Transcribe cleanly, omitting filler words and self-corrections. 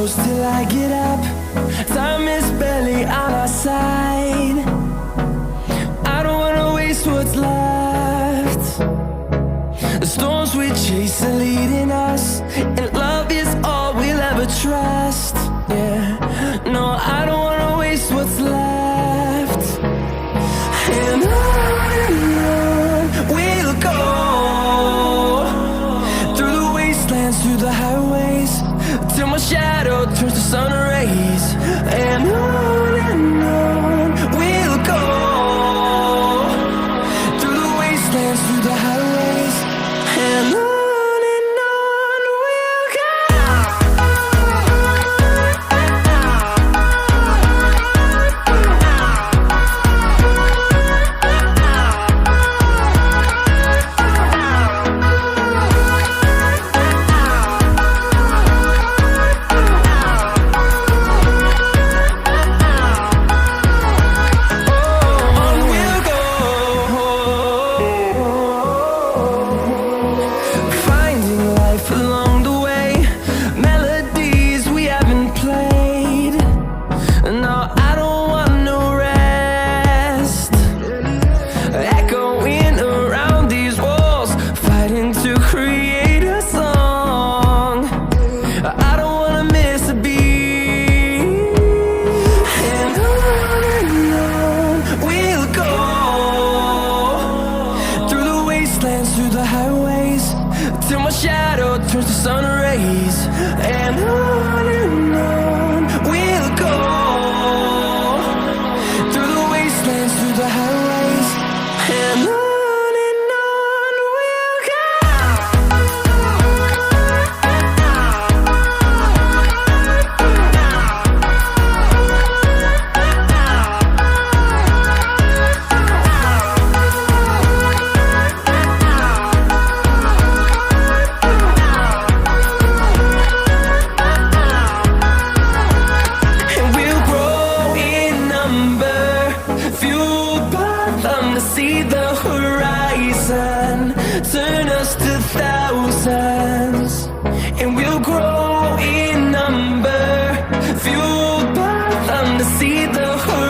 close till I get up. Time is barely on our side. I don't wanna waste what's left. The storms we chase are leading us, and love is all we'll ever trust. Yeah, no, I don't wanna waste what's left. And on we'll go, through the wastelands, through the highways, till my shadow turns to sun rays. And on we'll go, through the wastelands, through the highways, and on we'll go. Through the highways, till my shadow turns to sun rays. And on we'll go, through the wastelands, through the highways, and on we'll go. See the horizon, turn us to thousands, and we'll grow in number, fueled by them to see the horizon.